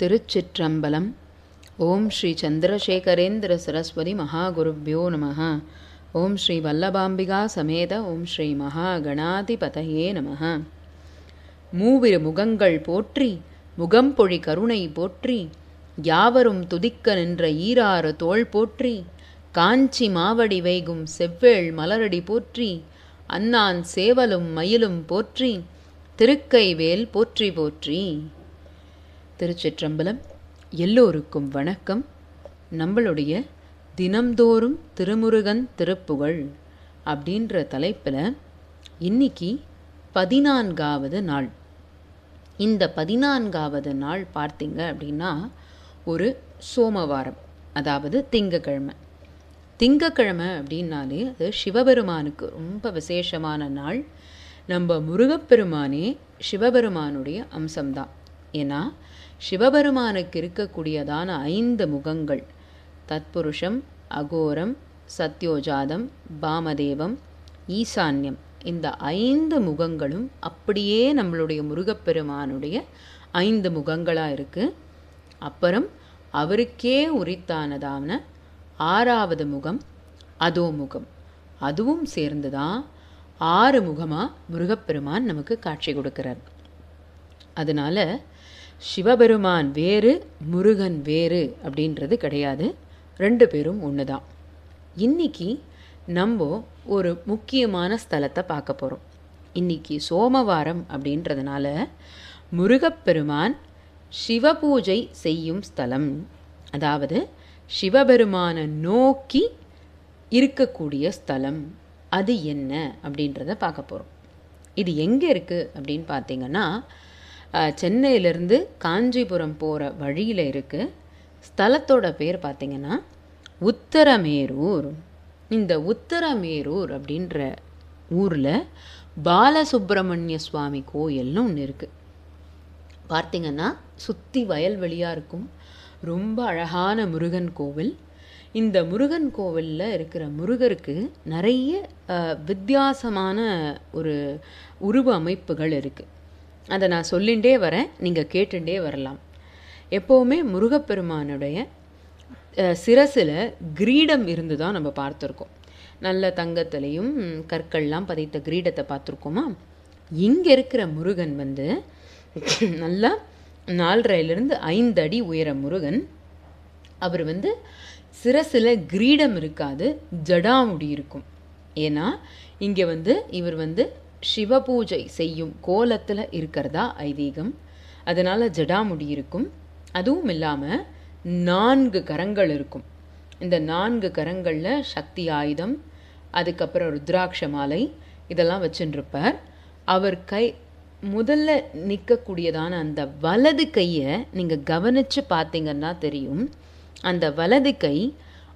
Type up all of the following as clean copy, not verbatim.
திருச்சிற்றம்பலம். ஓம் ஸ்ரீ சந்திரசேகரேந்திர சரஸ்வதி மகாகுருப்யோ நமः. ஓம் ஸ்ரீ வல்லபாம்பிகா சமேத ஓம் ஸ்ரீ மகாகணாதிபதயே நமः. மூவிரு முகங்கள் போற்றி முகம்பொழி கருணை போற்றி யாவரும் துதிக்க நின்ற ஈராறு தோள் போற்றி காஞ்சி மாவடி வைகும் செவ்வேள் மலரடி போற்றி அன்னான் சேவலும் மயிலும் போற்றி திருக்கைவேல் போற்றி போற்றி. திருச்சிற்றம்பலம். எல்லோருக்கும் வணக்கம். நம்மளுடைய தினம்தோறும் திருமுருகன் திருப்புகழ் அப்படின்ற தலைப்பில் இன்னைக்கு 14வது நாள். இந்த 14வது நாள் பார்த்தீங்க அப்படின்னா ஒரு சோமவாரம், அதாவது திங்கக்கிழமை. திங்கக்கிழமை அப்படின்னாலே அது சிவபெருமானுக்கு ரொம்ப விசேஷமான நாள். நம்ம முருகப்பெருமானே சிவபெருமானுடைய அம்சம்தான். ஏன்னா சிவபெருமானுக்கு இருக்கக்கூடியதான 5 முகங்கள், தத்புருஷம், அகோரம், சத்யோஜாதம், பாமதேவம், ஈசான்யம், இந்த 5 முகங்களும் அப்படியே நம்மளுடைய முருகப்பெருமானுடைய 5 முகங்களாக இருக்குது. அப்புறம் அவருக்கே உரித்தானதான 6வது முகம் அதோமுகம், அதுவும் சேர்ந்து தான் 6 முகமாக முருகப்பெருமான் நமக்கு காட்சி கொடுக்கிறார். அதனால் சிவபெருமான் வேறு முருகன் வேறு அப்படின்றது கிடையாது, 2 பேரும் ஒன்று தான். இன்னைக்கு நம்ம ஒரு முக்கியமான ஸ்தலத்தை பார்க்க போகிறோம். இன்னைக்கு சோமவாரம் அப்படின்றதுனால முருகப்பெருமான் சிவபூஜை செய்யும் ஸ்தலம், அதாவது சிவபெருமானை நோக்கி இருக்கக்கூடிய ஸ்தலம், அது என்ன அப்படின்றத பார்க்க போகிறோம். இது எங்கே இருக்குது அப்படின்னு பார்த்தீங்கன்னா சென்னையிலேருந்து காஞ்சிபுரம் போகிற வழியில் இருக்குது. ஸ்தலத்தோட பேர் பார்த்திங்கன்னா உத்தரமேரூர். இந்த உத்தரமேரூர் அப்படின்ற ஊரில் பாலசுப்பிரமணிய சுவாமி கோயில்னு ஒன்று இருக்குது. பார்த்திங்கன்னா சுற்றி வயல்வெளியாக இருக்கும். ரொம்ப அழகான முருகன் கோவில். இந்த முருகன் கோவிலில் இருக்கிற முருகருக்கு நிறைய வித்தியாசமான ஒரு உருவ அமைப்புகள் இருக்குது. அதை நான் சொல்லிகிட்டே வரேன், நீங்கள் கேட்டுட்டே வரலாம். எப்போவுமே முருகப்பெருமானுடைய சிரசில் கிரீடம் இருந்து தான் நம்ம பார்த்துருக்கோம். நல்ல தங்கத்திலையும் கற்கள்லாம் பதித்த கிரீடத்தை பார்த்துருக்கோமா? இங்கே இருக்கிற முருகன் நல்லா 4.5 அடி உயர முருகன். அவர் சிரசில் கிரீடம் இருக்காது, ஜடாமுடி இருக்கும். ஏன்னா இங்கே இவர் சிவபூஜை செய்யும் கோலத்தில் இருக்கிறதா ஐதீகம். அதனால் ஜடாமுடி இருக்கும். அதுவும் இல்லாமல் 4 கரங்கள் இருக்கும். இந்த 4 கரங்களில் சக்தி ஆயுதம், அதுக்கப்புறம் ருத்ராட்ச மாலை, இதெல்லாம் வச்சுருப்பார். அவர் முதல்ல நிற்கக்கூடியதான அந்த வலது கையை நீங்கள் கவனித்து பார்த்தீங்கன்னா தெரியும். அந்த வலது கை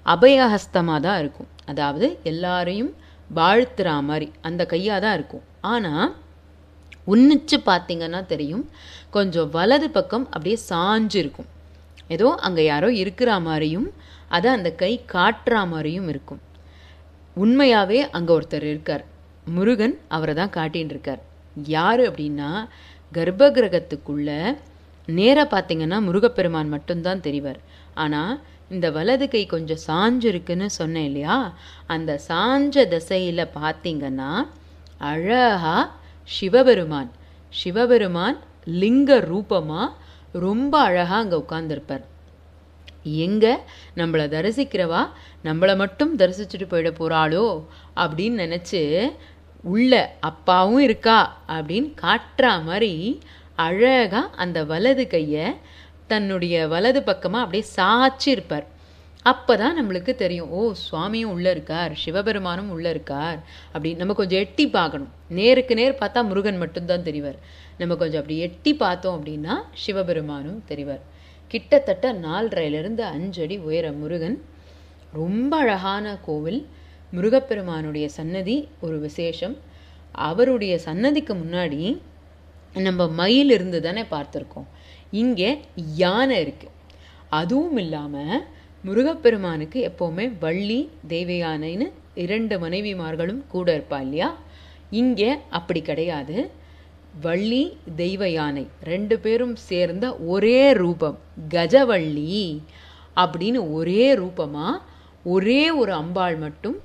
அபயஹஸ்தமாக தான் இருக்கும், அதாவது எல்லாரையும் வாழ்த்துற மாதிரி அந்த கையாக தான் இருக்கும். ஆனால் உன்னிச்சு பார்த்தீங்கன்னா தெரியும், கொஞ்சம் வலது பக்கம் அப்படியே சாஞ்சு இருக்கும். ஏதோ அங்கே யாரோ இருக்கிற மாதிரியும் அதை அந்த கை காட்டுற மாதிரியும் இருக்கும். உண்மையாகவே அங்கே ஒருத்தர் இருக்கார், முருகன் அவரை தான் காட்டின்னு இருக்கார். யார் அப்படின்னா, கர்ப்ப கிரகத்துக்குள்ளே நேராக பார்த்தீங்கன்னா முருகப்பெருமான் மட்டும்தான் தெரிவார். ஆனால் இந்த வலது கை கொஞ்சம் சாஞ்சு இருக்குன்னு சொன்னேன் இல்லையா, அந்த சாஞ்ச திசையில் பார்த்தீங்கன்னா அழகா சிவபெருமான் லிங்க ரூபமாக ரொம்ப அழகாக அங்கே உட்கார்ந்துருப்பார். எங்கே நம்மளை தரிசிக்கிறவா நம்மளை மட்டும் தரிசிச்சுட்டு போயிட போகிறாளோ அப்படின்னு நினச்சி உள்ள அப்பாவும் இருக்கா அப்படின்னு காட்டுற மாதிரி அழகாக அந்த வலது கையை தன்னுடைய வலது பக்கமாக அப்படியே சாய்ச்சி இருப்பார். அப்போ தான் நம்மளுக்கு தெரியும், ஓ சுவாமியும் உள்ளே இருக்கார், சிவபெருமானும் உள்ளே இருக்கார் அப்படின்னு. நம்ம கொஞ்சம் எட்டி பார்க்கணும். நேருக்கு நேர் பார்த்தா முருகன் மட்டும்தான் தெரிவார். நம்ம கொஞ்சம் அப்படி எட்டி பார்த்தோம் அப்படின்னா சிவபெருமானும் தெரிவார். கிட்டத்தட்ட 4.5 அடி உயர முருகன். ரொம்ப அழகான கோவில். முருகப்பெருமானுடைய சன்னதி ஒரு விசேஷம். அவருடைய சன்னதிக்கு முன்னாடி நம்ம மயில் இருந்து தானே பார்த்துருக்கோம். இங்கே யானை இருக்குது. அதுவும் இல்லாமல் முருகப்பெருமானுக்கு எப்போவுமே வள்ளி தேவயானைன்னு 2 மனைவிமார்களும் கூட இருப்பா இல்லையா? இங்கே அப்படி கிடையாது. வள்ளி தெய்வ யானை 2 பேரும் சேர்ந்த ஒரே ரூபம் கஜவள்ளி அப்படின்னு ஒரே ரூபமாக ஒரே ஒரு அம்பாள் மட்டும்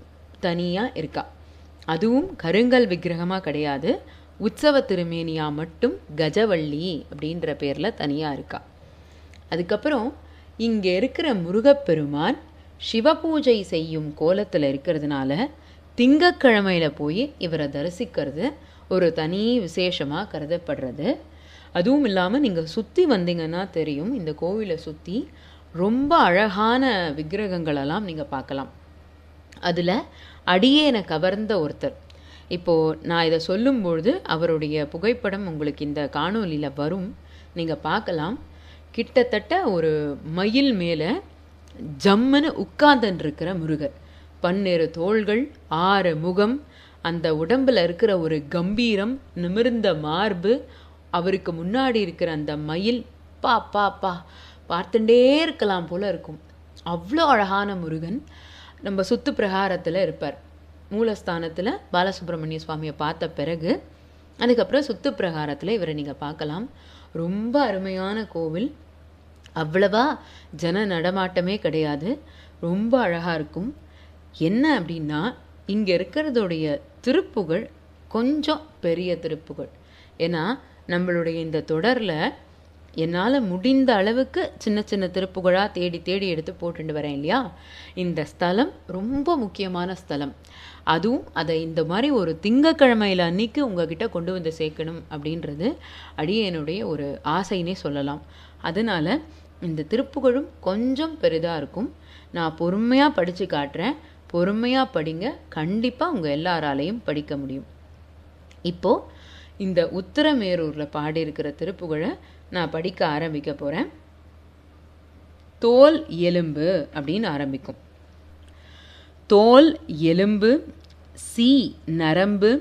தனியாக இருக்கா. அதுவும் கருங்கல் விக்கிரகமாக கிடையாது, உற்சவ திருமேனியாக மட்டும் கஜவள்ளி அப்படின்ற பேரில் தனியாக இருக்கா. அதுக்கப்புறம் இங்கே இருக்கிற முருகப்பெருமான் சிவபூஜை செய்யும் கோலத்தில் இருக்கிறதுனால திங்கக்கிழமையில் போய் இவரை தரிசிக்கிறது ஒரு தனி விசேஷமாக கருதப்படுறது. அதுவும் இல்லாமல் நீங்கள் சுற்றி வந்தீங்கன்னா தெரியும், இந்த கோவிலை சுற்றி ரொம்ப அழகான விக்கிரகங்களெல்லாம் நீங்கள் பார்க்கலாம். அதில் அடியேனை கவர்ந்த ஒருத்தர், இப்போது நான் இதை சொல்லும்பொழுது அவருடைய புகைப்படம் உங்களுக்கு இந்த காணொலியில் வரும், நீங்கள் பார்க்கலாம். கிட்டத்தட்ட ஒரு மயில் மேலே ஜம்முன்னு உட்கார்ந்துருக்கிற முருகர், 12 தோள்கள், 6 முகம், அந்த உடம்பில் இருக்கிற ஒரு கம்பீரம், நிமிர்ந்த மார்பு, அவருக்கு முன்னாடி இருக்கிற அந்த மயில் பா பா பா பார்த்துட்டே இருக்கலாம் போல இருக்கும். அவ்வளோ அழகான முருகன் நம்ம சுத்து பிரகாரத்தில் இருப்பார். மூலஸ்தானத்தில் பாலசுப்ரமணிய சுவாமியை பார்த்த பிறகு அதுக்கப்புறம் சுத்து பிரகாரத்தில் இவரை நீங்கள் பார்க்கலாம். ரொம்ப அருமையான கோவில், அவ்வளவா ஜன நடமாட்டமே கிடையாது, ரொம்ப அழகாக இருக்கும். என்ன அப்படின்னா இங்கே இருக்கிறதோடைய திருப்புகழ் கொஞ்சம் பெரிய திருப்புகழ். ஏன்னா நம்மளுடைய இந்த தொடரில் என்னால் முடிந்த அளவுக்கு சின்ன சின்ன திருப்புகழாக தேடி தேடி எடுத்து போட்டுட்டு வரேன் இல்லையா. இந்த ஸ்தலம் ரொம்ப முக்கியமான ஸ்தலம். அதுவும் அதை இந்த மாதிரி ஒரு திங்கக்கிழமையில் அன்னைக்கு உங்ககிட்ட கொண்டு வந்து சேர்க்கணும் அப்படின்றது அடியேனுடைய ஒரு ஆசைன்னே சொல்லலாம். அதனால் இந்த திருப்புகழும் கொஞ்சம் பெரிதாக இருக்கும். நான் பொறுமையாக படித்து காட்டுறேன், பொறுமையாக படிங்க, கண்டிப்பாக உங்கள் எல்லாராலையும் படிக்க முடியும். இப்போது இந்த உத்திரமேரூரில் பாடியிருக்கிற திருப்புகழை நான் படிக்க ஆரம்பிக்க போகிறேன். தோல் எலும்பு அப்படின்னு ஆரம்பிக்கும். தோல் எலும்பு, சீ நரம்பு,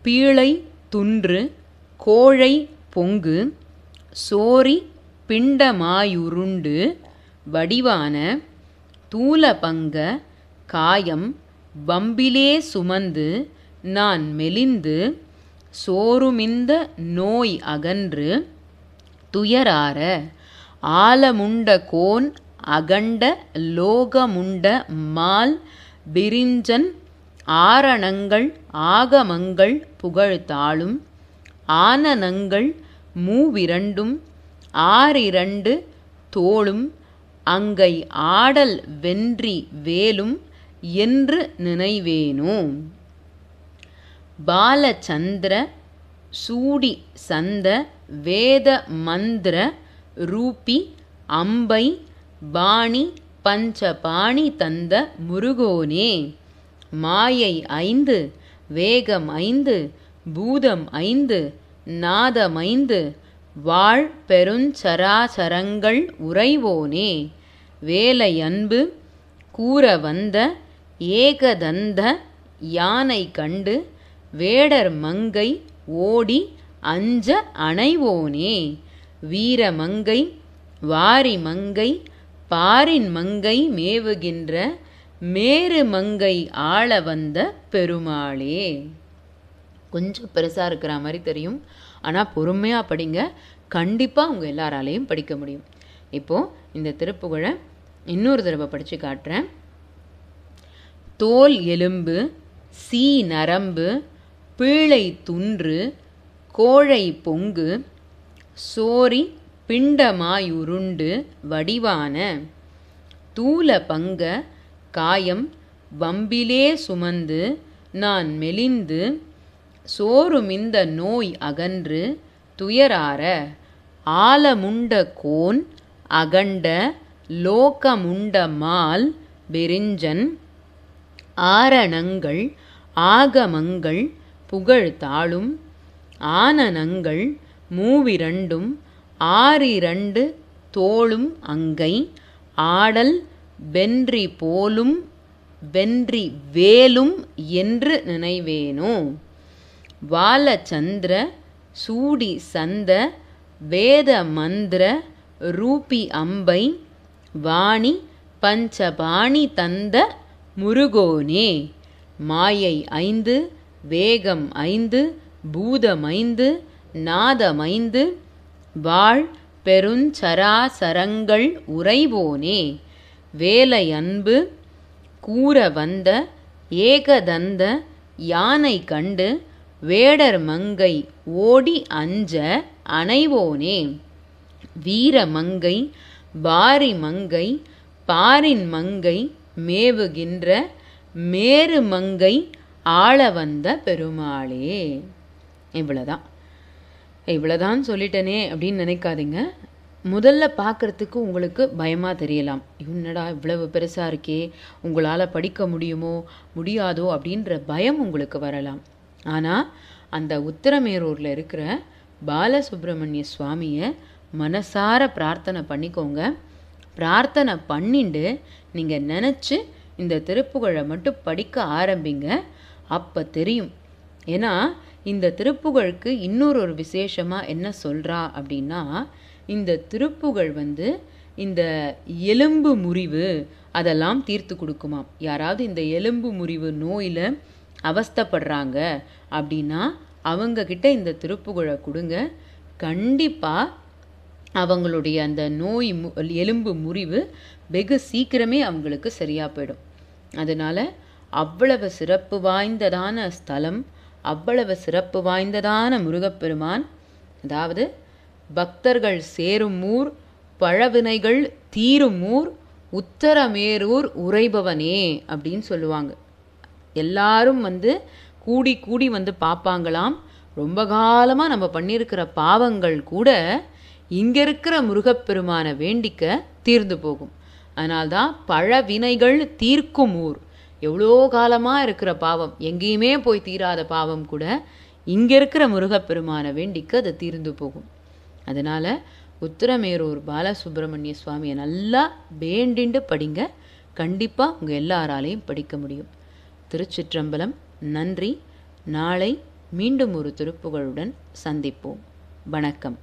பீழை துன்று, கோழை பொங்கு, சோரி பிண்டமாயுருண்டு, வடிவான தூலபங்க காயம் வம்பிலே சுமந்து நான் மெலிந்து, சோறுமிந்த நோய் அகன்று துயரார, ஆலமுண்ட கோன் அகண்ட லோகமுண்ட மால் பிரிஞ்சன், ஆரணங்கள் ஆகமங்கள் புகழ்த்தாளும், ஆனனங்கள் மூவிரண்டும் 6 தோளும், அங்கை ஆடல் வென்றி வேலும் என்று நினைவேனோ. பாலச்சந்திர சூடி சந்த வேத மந்திர ரூபி அம்பை பாணி பஞ்சபாணி தந்த முருகோனே, மாயை 5 வேகம் 5 பூதம் 5 நாதம் 5 வாழ் பெருஞ்சராசரங்கள் உறைவோனே, வேலை அன்பு கூற வந்த ஏகதந்த யானை கண்டு வேடர் மங்கை ஓடி அஞ்ச அணைவோனே, வீரமங்கை வாரி மங்கை பாரின் மங்கை மேவுகின்ற மேரு மங்கை ஆள வந்த பெருமாளே. கொஞ்சம் பெருசாக இருக்கிற மாதிரி தெரியும், ஆனால் பொறுமையாக படிங்க, கண்டிப்பாக உங்கள் எல்லாராலையும் படிக்க முடியும். இப்போது இந்த திருப்புகழை இன்னொரு தடவை படித்து காட்டுறேன். தோல் எலும்பு, சீ நரம்பு, பீழை துன்று, கோழை பொங்கு, சோரி பிண்டமாயுருண்டு, வடிவான தூல பங்க காயம் வம்பிலே சுமந்து நான் மெலிந்து, சோறுமிந்த நோய் அகன்று துயரார, ஆலமுண்ட கோன் அகண்ட லோகமுண்ட மால் பெரிஞ்சன், ஆரணங்கள் ஆகமங்கள் புகழ்த்தாளும், ஆனனங்கள் மூவிரண்டும் 6 தோளும், அங்கை ஆடல் வென்றி போலும் வென்றி வேலும் என்று நினைவேனோ. வாலச்சந்திர சூடி சந்த வேத மந்திர ரூபி அம்பை வாணி பஞ்சபாணி தந்த முருகோனே, மாயை 5 வேகம் 5 பூதம் 5 நாதமைந்து வாழ் பெருஞ்சராசரங்கள் உறைவோனே வேலை அன்பு கூற வந்த ஏகதந்த யானை கண்டு வேடர் மங்கை ஓடி அஞ்ச அணைவோனே வீர மங்கை வாரி மங்கை பாரின் மங்கை மேவுகின்ற மேரு மங்கை ஆள வந்த பெருமாளே. இவ்வளோதான் சொல்லிட்டனே அப்படின்னு நினைக்காதீங்க. முதல்ல பார்க்குறதுக்கு உங்களுக்கு பயமாக தெரியலாம். என்னடா இவ்வளவு பெருசாக இருக்கே, உங்களால் படிக்க முடியுமோ முடியாதோ அப்படின்ற பயம் உங்களுக்கு வரலாம். ஆனால் அந்த உத்திரமேரூரில் இருக்கிற பாலசுப்ரமணிய சுவாமியை மனசார பிரார்த்தனை பண்ணிக்கோங்க. பிரார்த்தனை பண்ணிண்டு நீங்கள் நினச்சி இந்த திருப்புகழை மட்டும் படிக்க ஆரம்பிங்க. அப்போ தெரியும். ஏன்னா இந்த திருப்புகழுக்கு இன்னொரு விசேஷமாக என்ன சொல்கிறா அப்படின்னா, இந்த திருப்புகழ் இந்த எலும்பு முறிவு அதெல்லாம் தீர்த்து கொடுக்குமாம். யாராவது இந்த எலும்பு முறிவு நோயில் அவஸ்தைப்படுறாங்க அப்படின்னா அவங்கக்கிட்ட இந்த திருப்புகழை கொடுங்க. கண்டிப்பாக அவங்களுடைய அந்த நோய் எலும்பு முறிவு வெகு சீக்கிரமே அவங்களுக்கு சரியாக போயிடும். அதனால் அவ்வளவு சிறப்பு வாய்ந்ததான ஸ்தலம், அவ்வளவு சிறப்பு வாய்ந்ததான முருகப்பெருமான். அதாவது பக்தர்கள் சேரும் ஊர், பழவினைகள் தீரும் ஊர், உத்தரமேரூர் உறைபவனே அப்படின்னு சொல்லுவாங்க. எல்லாரும் கூடி கூடி பார்ப்பாங்களாம். ரொம்ப காலமாக நம்ம பண்ணியிருக்கிற பாவங்கள் கூட இங்கே இருக்கிற முருகப்பெருமானை வேண்டிக்க தீர்ந்து போகும். அதனால்தான் பழவினைகள் தீர்க்கும் ஊர். எவ்வளோ காலமாக இருக்கிற பாவம், எங்கேயுமே போய் தீராத பாவம் கூட இங்கே இருக்கிற முருகப்பெருமானை வேண்டிக்க அது தீர்ந்து போகும். அதனால் உத்திரமேரூர் பாலசுப்ரமணிய சுவாமியை நல்லா வேண்டிண்டு படிங்க. கண்டிப்பாக உங்கள் எல்லாராலையும் படிக்க முடியும். திருச்சிற்றம்பலம். நன்றி. நாளை மீண்டும் ஒரு திருப்புகழுடன் சந்திப்போம். வணக்கம்.